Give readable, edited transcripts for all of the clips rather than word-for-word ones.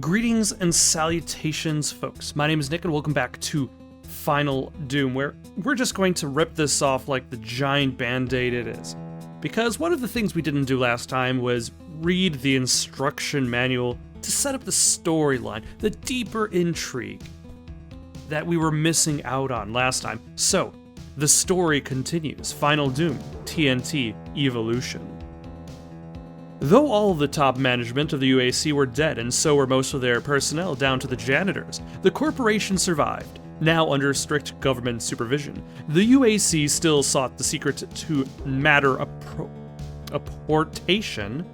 Greetings and salutations, folks. My name is Nick, and welcome back to Final Doom, where we're just going to rip this off like the giant band-aid it is. Because one of the things we didn't do last time was read the instruction manual to set up the storyline, the deeper intrigue that we were missing out on last time. So, the story continues. Final Doom, TNT Evolution. Though all of the top management of the UAC were dead, and so were most of their personnel down to the janitors, the corporation survived. Now under strict government supervision, the UAC still sought the secret to matter apportation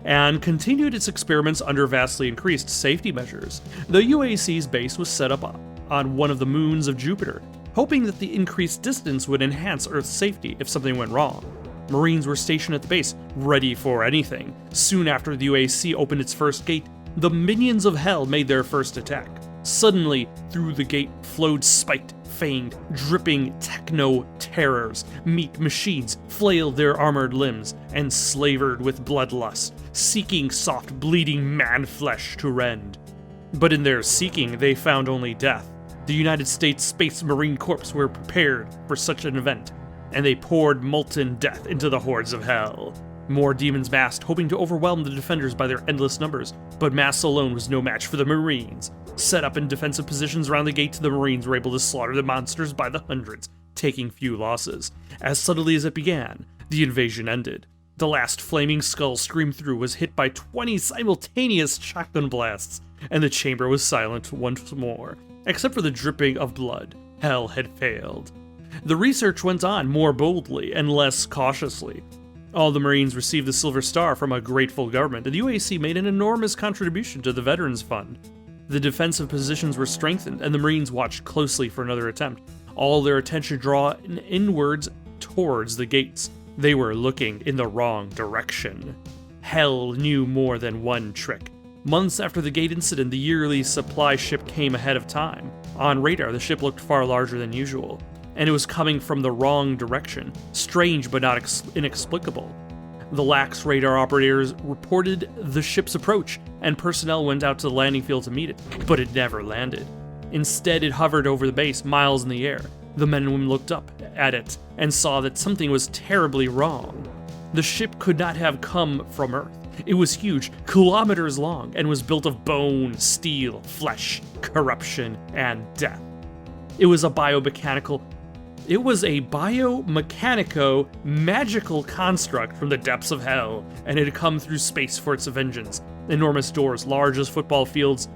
and continued its experiments under vastly increased safety measures. The UAC's base was set up on one of the moons of Jupiter, hoping that the increased distance would enhance Earth's safety if something went wrong. Marines were stationed at the base, ready for anything. Soon after the UAC opened its first gate, the minions of hell made their first attack. Suddenly, through the gate flowed spiked, fanged, dripping techno-terrors. Meat machines flailed their armored limbs and slavered with bloodlust, seeking soft, bleeding man-flesh to rend. But in their seeking, they found only death. The United States Space Marine Corps were prepared for such an event, and they poured molten death into the hordes of hell. More demons massed, hoping to overwhelm the defenders by their endless numbers, but mass alone was no match for the Marines. Set up in defensive positions around the gate, the Marines were able to slaughter the monsters by the hundreds, taking few losses. As subtly as it began, the invasion ended. The last flaming skull screamed through was hit by 20 simultaneous shotgun blasts, and the chamber was silent once more. Except for the dripping of blood, hell had failed. The research went on more boldly and less cautiously. All the Marines received the Silver Star from a grateful government, and the UAC made an enormous contribution to the Veterans Fund. The defensive positions were strengthened, and the Marines watched closely for another attempt, all their attention drawn inwards towards the gates. They were looking in the wrong direction. Hell knew more than one trick. Months after the gate incident, the yearly supply ship came ahead of time. On radar, the ship looked far larger than usual, and it was coming from the wrong direction. Strange but not inexplicable. The lax radar operators reported the ship's approach, and personnel went out to the landing field to meet it, but it never landed. Instead, it hovered over the base, miles in the air. The men and women looked up at it and saw that something was terribly wrong. The ship could not have come from Earth. It was huge, kilometers long, and was built of bone, steel, flesh, corruption, and death. It was a biomechanico magical construct from the depths of hell, and it had come through space for its vengeance. Enormous doors, large as football fields,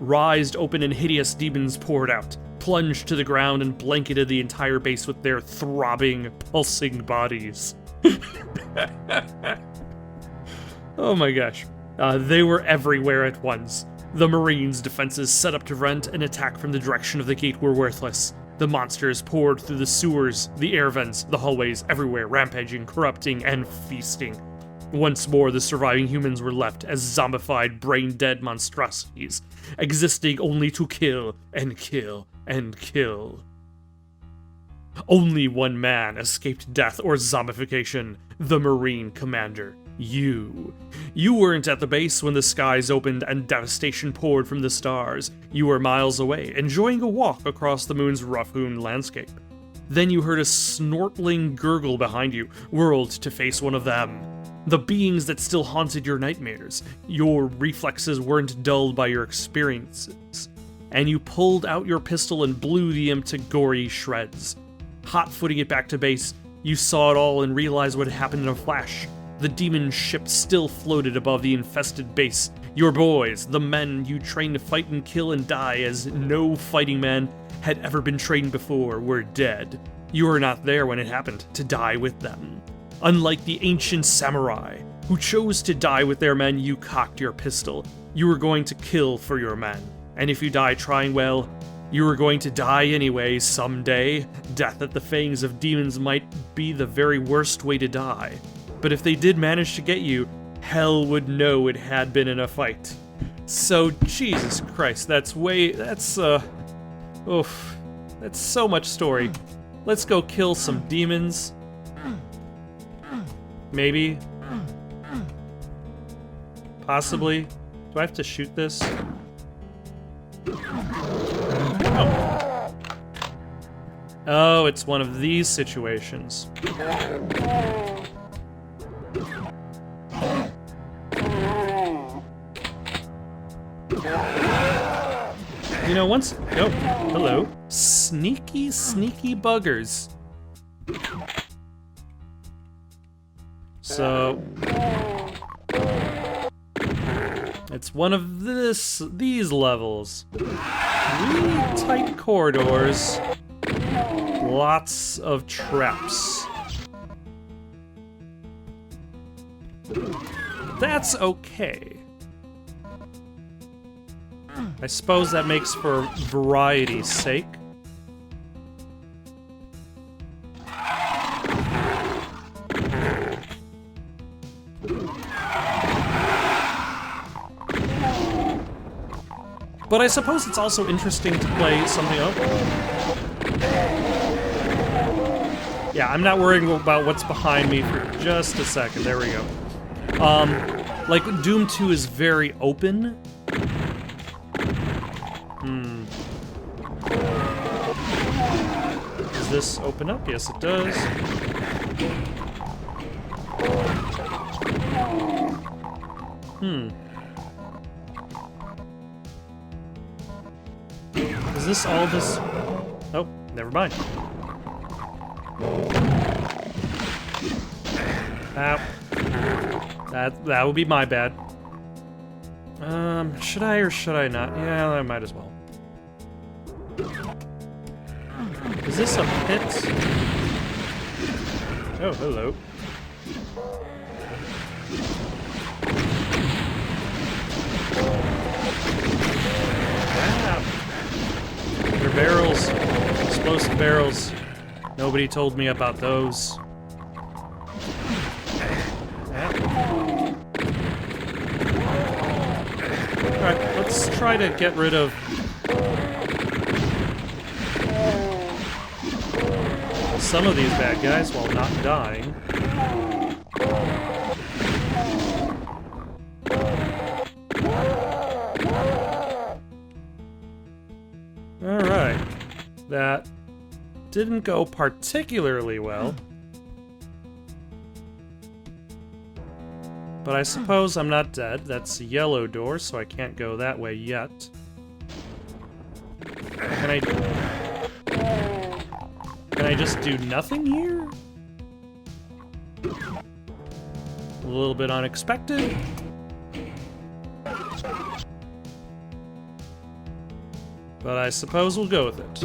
writhed open and hideous demons poured out, plunged to the ground, and blanketed the entire base with their throbbing, pulsing bodies. Oh my gosh. They were everywhere at once. The Marines' defenses set up to rent and attack from the direction of the gate were worthless. The monsters poured through the sewers, the air vents, the hallways, everywhere, rampaging, corrupting, and feasting. Once more, the surviving humans were left as zombified, brain-dead monstrosities, existing only to kill and kill and kill. Only one man escaped death or zombification, the Marine commander. You weren't at the base when the skies opened and devastation poured from the stars. You were miles away, enjoying a walk across the moon's rough-hewn landscape. Then you heard a snortling gurgle behind you, whirled to face one of them. The beings that still haunted your nightmares. Your reflexes weren't dulled by your experiences, and you pulled out your pistol and blew the imp to gory shreds. Hot-footing it back to base, you saw it all and realized what had happened in a flash. The demon ship still floated above the infested base. Your boys, the men you trained to fight and kill and die as no fighting man had ever been trained before, were dead. You were not there when it happened to die with them. Unlike the ancient samurai, who chose to die with their men, you cocked your pistol. You were going to kill for your men. And if you die trying, well, you were going to die anyway someday. Death at the fangs of demons might be the very worst way to die. But if they did manage to get you, hell would know it had been in a fight. So, Jesus Christ, that's so much story. Let's go kill some demons. Maybe. Possibly. Do I have to shoot this? Oh. Oh, it's one of these situations. You know, once... Oh, hello. Sneaky, sneaky buggers. So... It's one of these levels. Really tight corridors. Lots of traps. That's okay. I suppose that makes for variety's sake. But I suppose it's also interesting to play something else. Yeah, I'm not worrying about what's behind me for just a second. There we go. Like, Doom 2 is very open. Does this open up? Yes, it does. Is this all this... Oh, never mind. That would be my bad. Should I or should I not? Yeah, I might as well. Is this a pit? Oh, hello. They're barrels. Explosive barrels. Nobody told me about those. Alright, let's try to get rid of... some of these bad guys while not dying. Alright. That didn't go particularly well. But I suppose I'm not dead. That's a yellow door, so I can't go that way yet. Can I just do nothing here? A little bit unexpected. But I suppose we'll go with it.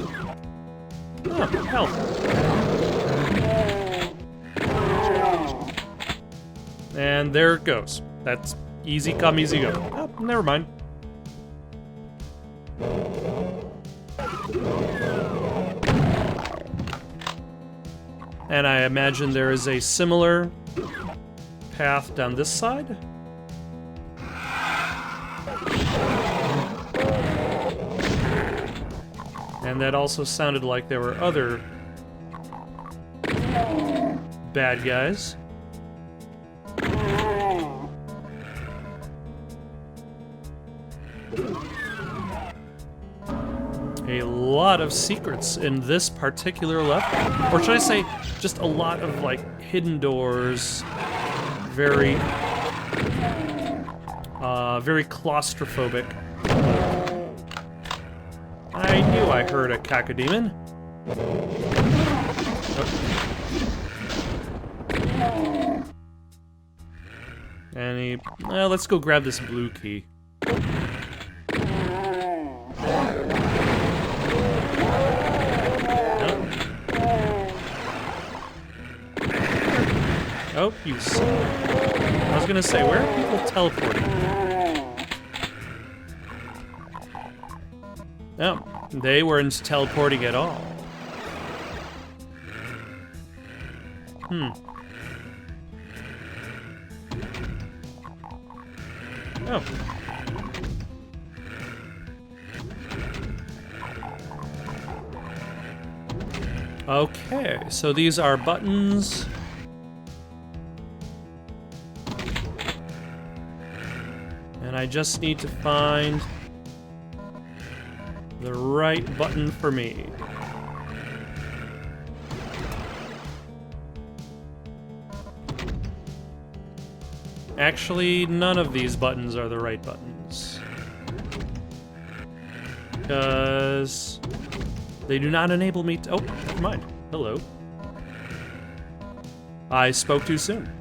Oh, hell. And there it goes. That's easy come, easy go. Oh, never mind. And I imagine there is a similar path down this side. And that also sounded like there were other bad guys. A lot of secrets in this particular level. Or should I say, just a lot of, like, hidden doors. Very claustrophobic. I knew I heard a cacodemon. Oh. Well, let's go grab this blue key. Oh, you son. I was gonna say, where are people teleporting? No, they weren't teleporting at all. Oh. Okay, so these are buttons. And I just need to find the right button for me. Actually, none of these buttons are the right buttons. Because they do not enable me to... Oh, never mind. Hello. I spoke too soon.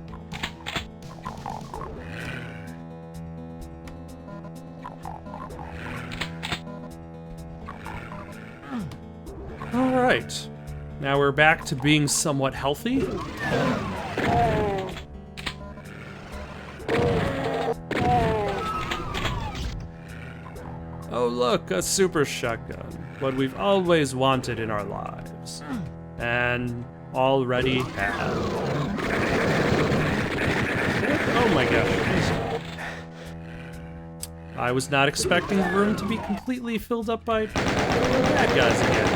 Alright. Now we're back to being somewhat healthy. Oh look, a super shotgun. What we've always wanted in our lives. And already have. Oh my gosh. I was not expecting the room to be completely filled up by bad guys again.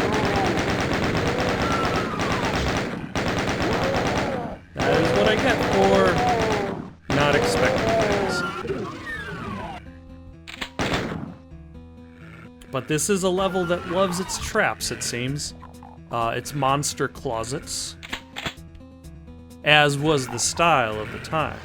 That is what I get for not expecting things. But this is a level that loves its traps, it seems. Its monster closets. As was the style of the time.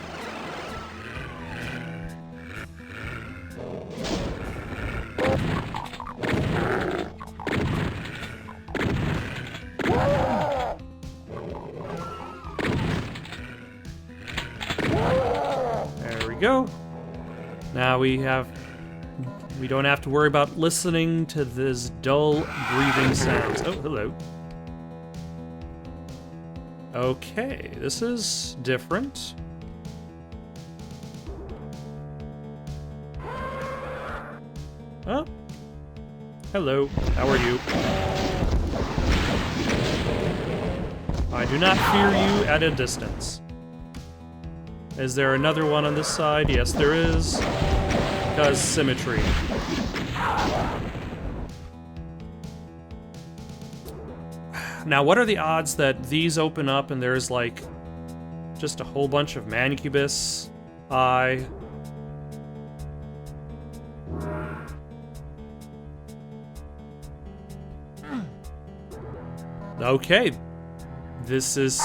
There we go. Now we don't have to worry about listening to this dull breathing sounds. Oh, hello. Okay, this is different. Oh. Hello, how are you? I do not fear you at a distance. Is there another one on this side? Yes, there is. Because symmetry. Now, what are the odds that these open up and there's, like, just a whole bunch of Mancubus? Okay. This is...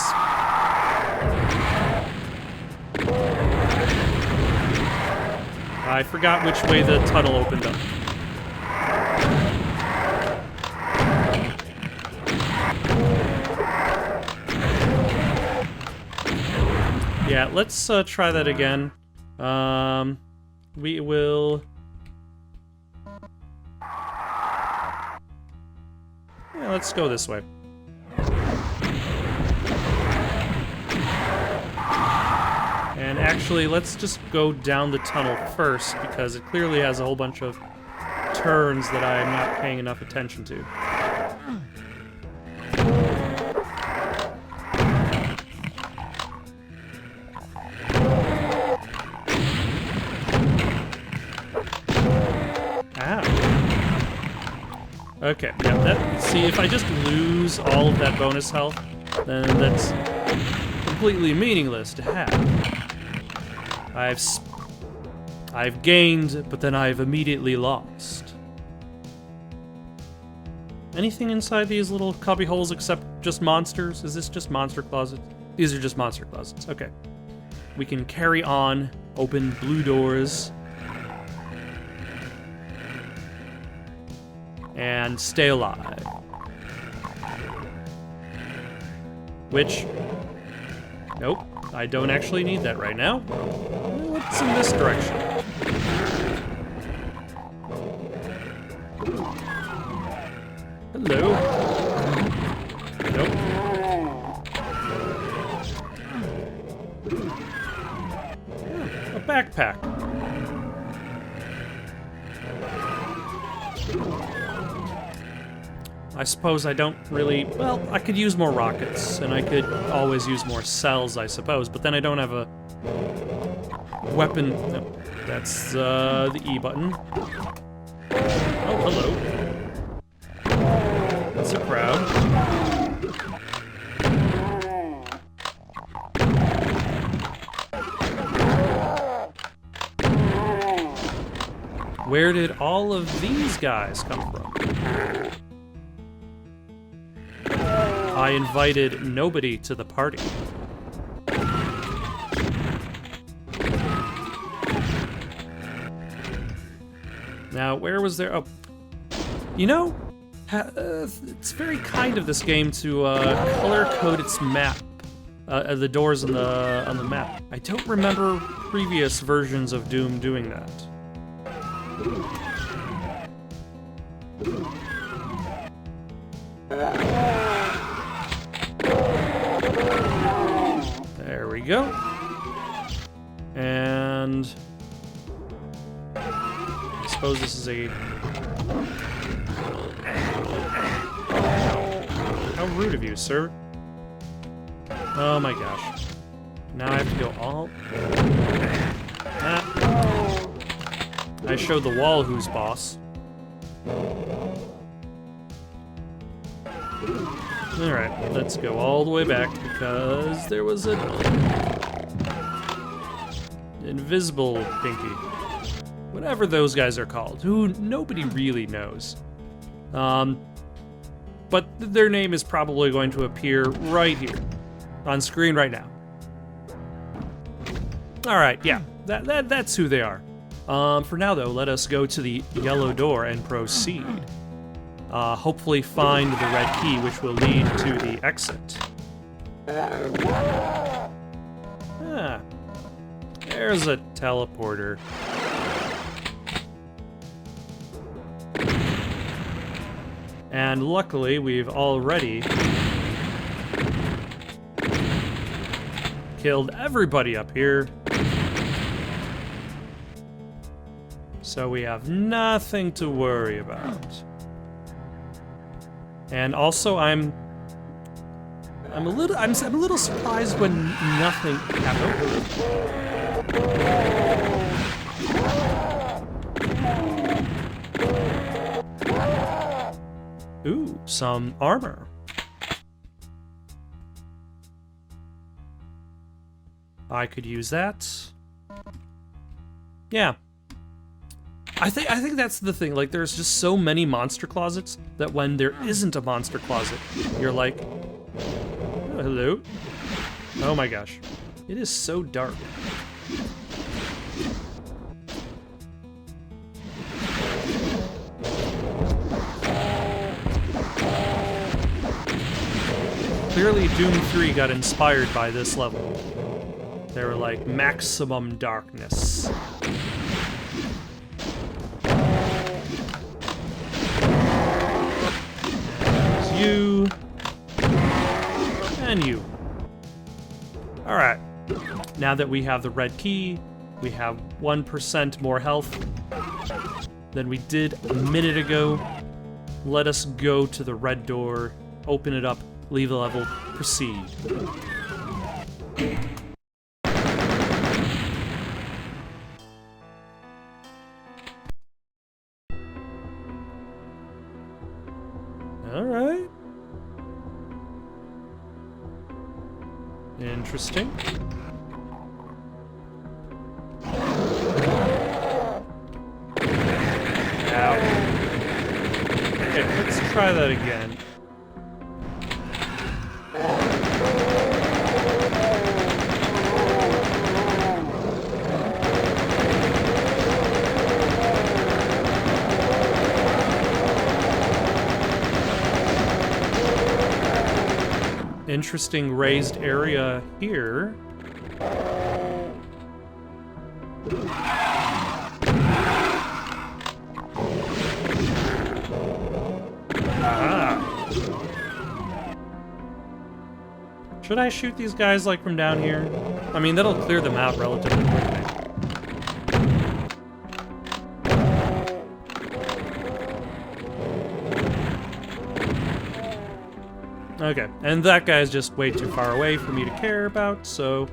I forgot which way the tunnel opened up. Yeah, let's try that again. We will... Yeah, let's go this way. And actually, let's just go down the tunnel first, because it clearly has a whole bunch of turns that I'm not paying enough attention to. Okay, yeah, see, if I just lose all of that bonus health, then that's completely meaningless to have. I've gained, but then I've immediately lost. Anything inside these little cubby holes except just monsters? Is this just monster closets? These are just monster closets, okay. We can carry on, open blue doors, and stay alive. Which, nope, I don't actually need that right now. What's in this direction? Hello. Nope. A backpack. I suppose I don't really... Well, I could use more rockets, and I could always use more cells, I suppose, but then I don't have a weapon... No, that's the E button. Oh, hello. That's a crowd. Where did all of these guys come from? I invited nobody to the party. Now, where was there? Oh, you know, it's very kind of this game to color code its map, the doors on the map. I don't remember previous versions of Doom doing that. There we go. And I suppose this is a... How rude of you, sir. Oh my gosh. Now I have to go all... I showed the wall who's boss. Alright, let's go all the way back because there was a... invisible pinky. Whatever those guys are called, who nobody really knows. But their name is probably going to appear right here, on screen right now. Alright, yeah, that's who they are. For now though, let us go to the yellow door and proceed. Hopefully find the red key, which will lead to the exit. Ah, there's a teleporter. And luckily, we've already killed everybody up here. So we have nothing to worry about. And also, I'm a little surprised when nothing happened. Ooh, some armor. I could use that. Yeah. I think that's the thing. Like, there's just so many monster closets that when there isn't a monster closet, you're like, oh, hello. Oh my gosh, it is so dark. Clearly, Doom 3 got inspired by this level. They were like, maximum darkness. You and you. Alright, now that we have the red key, we have 1% more health than we did a minute ago. Let us go to the red door, open it up, leave the level, proceed. Alright. Interesting. Ow. Okay, let's try that again. Interesting raised area here. Ah. Should I shoot these guys like from down here? I mean, that'll clear them out relatively quickly. Okay, and that guy's just way too far away for me to care about, so...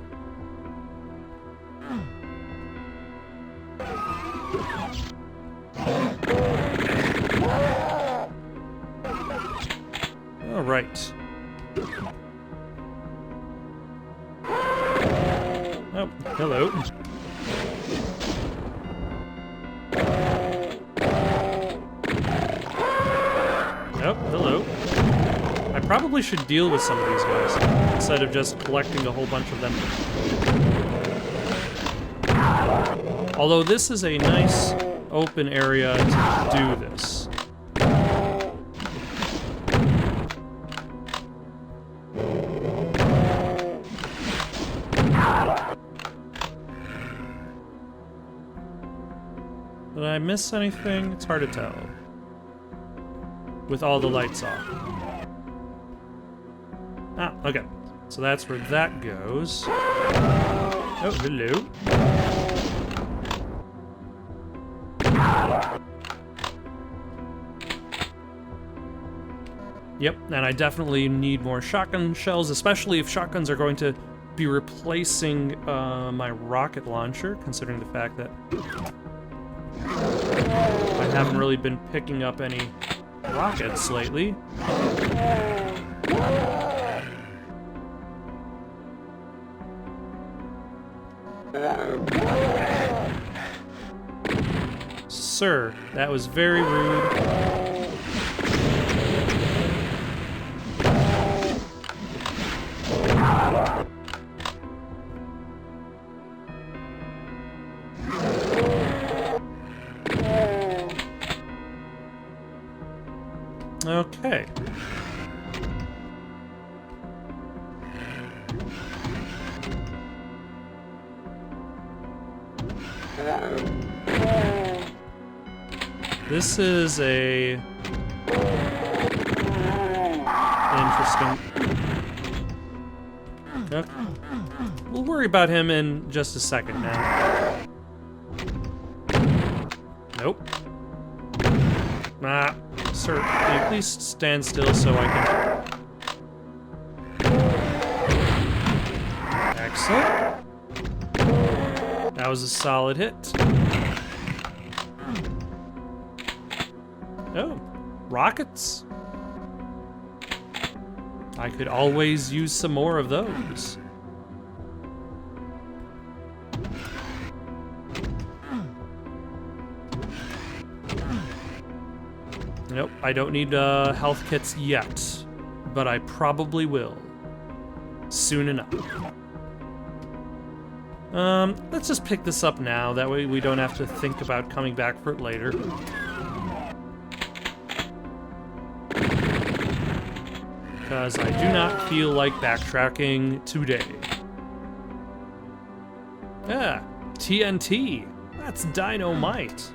Alright. Oh, hello. Oh, hello. I probably should deal with some of these guys instead of just collecting a whole bunch of them. Although this is a nice open area to do this. Did I miss anything? It's hard to tell. With all the lights off. Ah, okay. So that's where that goes. Oh, hello. Yep, and I definitely need more shotgun shells, especially if shotguns are going to be replacing my rocket launcher, considering the fact that I haven't really been picking up any rockets lately. Sir, that was very rude. Okay. This is a interesting. Okay. We'll worry about him in just a second now. Nope. Ah, sir, can you please stand still so I can... Excellent. That was a solid hit. Oh, rockets. I could always use some more of those. Nope, I don't need health kits yet, but I probably will. Soon enough. Let's just pick this up now, that way we don't have to think about coming back for it later. Because I do not feel like backtracking today. Ah, TNT. That's dynamite.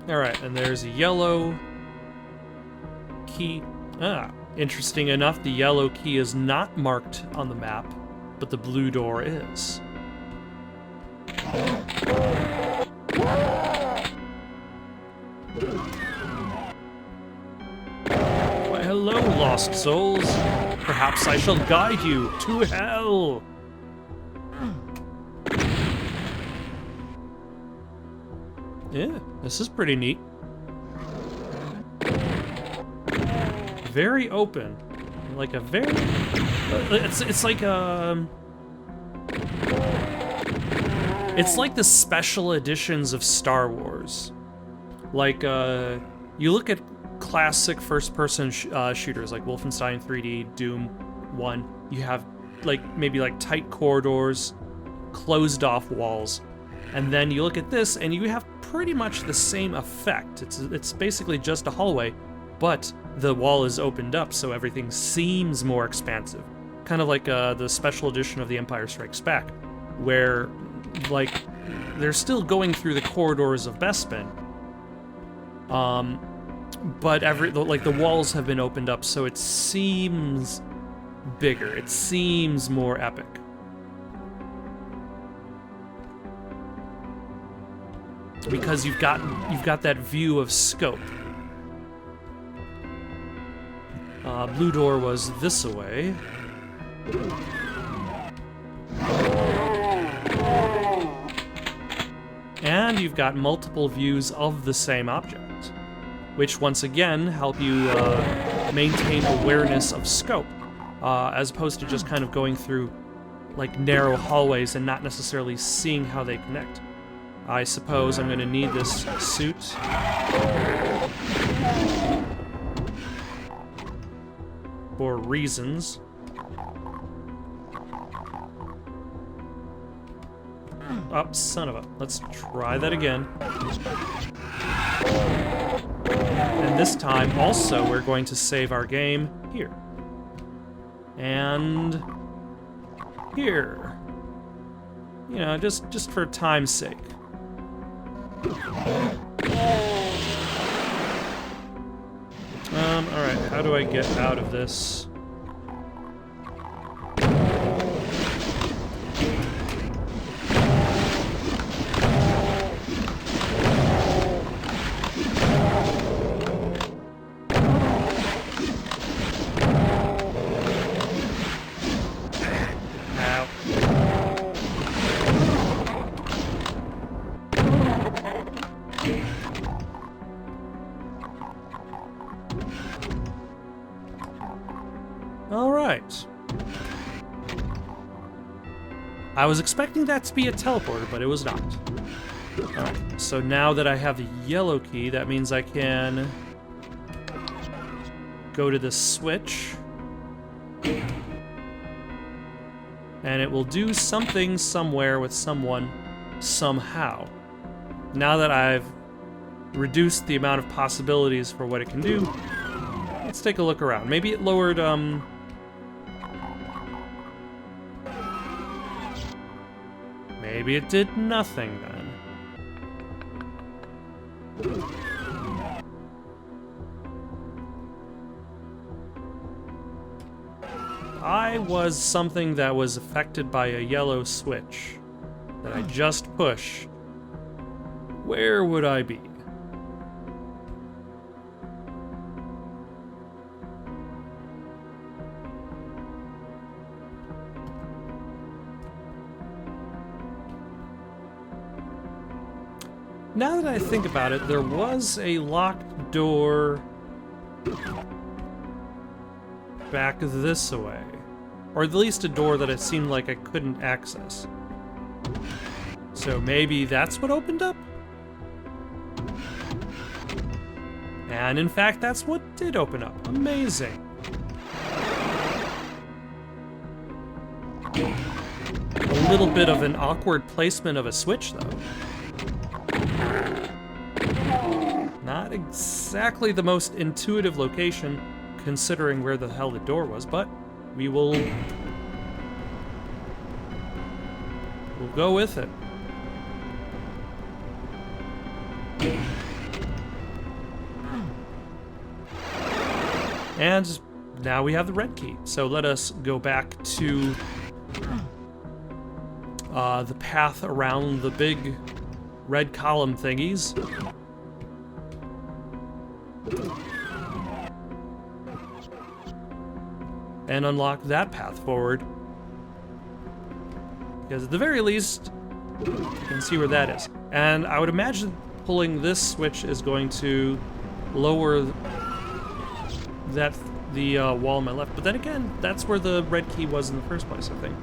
Alright, and there's a yellow key. Ah, interesting enough, the yellow key is not marked on the map, but the blue door is. Why, hello, lost souls. Perhaps I shall guide you to hell. Yeah, this is pretty neat. Very open. Like a very... It's like a... It's like the special editions of Star Wars. Like, you look at classic first-person shooters like Wolfenstein 3D, Doom 1. You have, like, maybe like tight corridors, closed-off walls. And then you look at this, and you have pretty much the same effect. It's basically just a hallway, but the wall is opened up, so everything seems more expansive. Kind of like the special edition of The Empire Strikes Back, where, like, they're still going through the corridors of Bespin, but the walls have been opened up, so it seems bigger. It seems more epic. Because you've got that view of scope. Blue door was this way. And you've got multiple views of the same object, which once again help you maintain awareness of scope, as opposed to just kind of going through like narrow hallways and not necessarily seeing how they connect. I suppose I'm gonna need this suit. For reasons. Oh, son of a... Let's try that again. And this time, also, we're going to save our game here. And... here. You know, just for time's sake. Alright, how do I get out of this? Alright. I was expecting that to be a teleporter, but it was not. Alright, so now that I have the yellow key, that means I can go to the switch. And it will do something somewhere with someone somehow. Now that I've reduced the amount of possibilities for what it can do, let's take a look around. Maybe it lowered, maybe it did nothing then. I was something that was affected by a yellow switch that I just pushed. Where would I be? Now that I think about it, there was a locked door back this way. Or at least a door that it seemed like I couldn't access. So maybe that's what opened up? And in fact, that's what did open up. Amazing. A little bit of an awkward placement of a switch, though. Not exactly the most intuitive location, considering where the hell the door was, but we'll go with it. And now we have the red key. So let us go back to the path around the big red column thingies. And unlock that path forward. Because at the very least, you can see where that is. And I would imagine pulling this switch is going to lower the wall on my left. But then again, that's where the red key was in the first place, I think.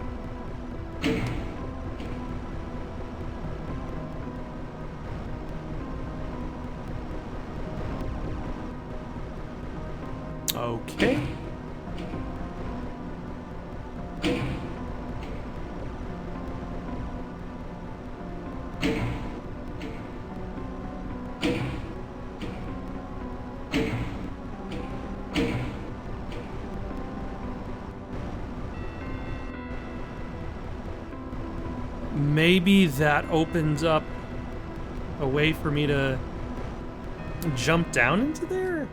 Okay. Maybe that opens up a way for me to jump down into there?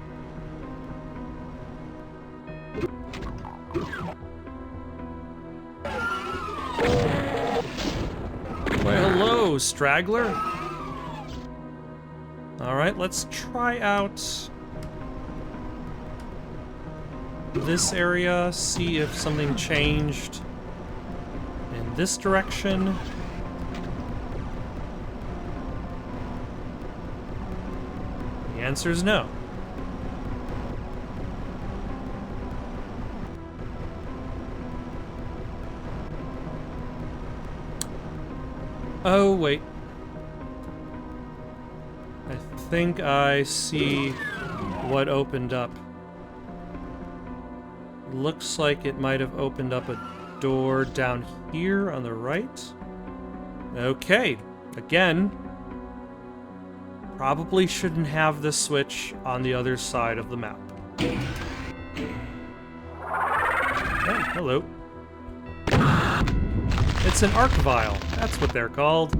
Well, hello, straggler. Alright, let's try out this area, see if something changed in this direction. The answer is no. Oh, wait. I think I see what opened up. Looks like it might have opened up a door down here on the right. Okay, again, probably shouldn't have this switch on the other side of the map. Oh, hello. It's an arc vial, that's what they're called.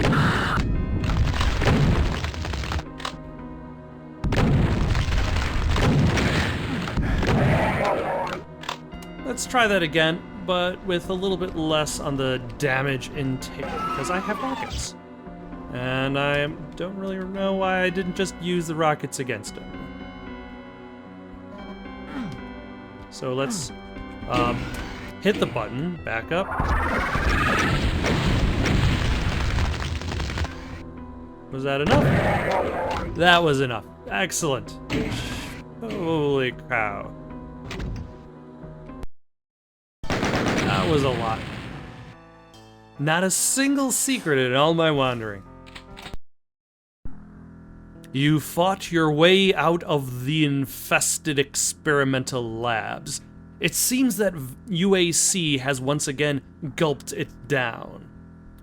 Let's try that again, but with a little bit less on the damage intake, because I have rockets. And I don't really know why I didn't just use the rockets against him. So let's hit the button, back up. Was that enough? That was enough. Excellent. Holy cow. That was a lot. Not a single secret in all my wandering. You fought your way out of the infested experimental labs. It seems that UAC has once again gulped it down.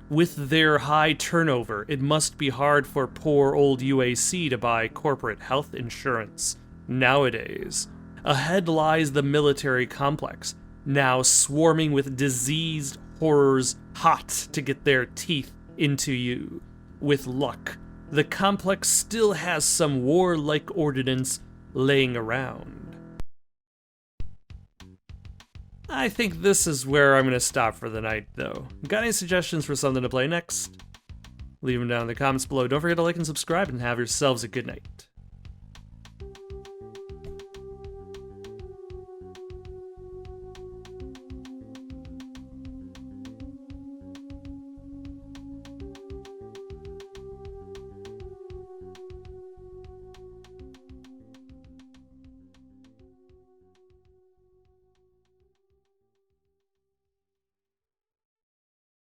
With their high turnover, it must be hard for poor old UAC to buy corporate health insurance nowadays. Ahead lies the military complex, now swarming with diseased horrors hot to get their teeth into you. With luck, the complex still has some warlike ordnance laying around. I think this is where I'm going to stop for the night, though. Got any suggestions for something to play next? Leave them down in the comments below. Don't forget to like and subscribe, and have yourselves a good night.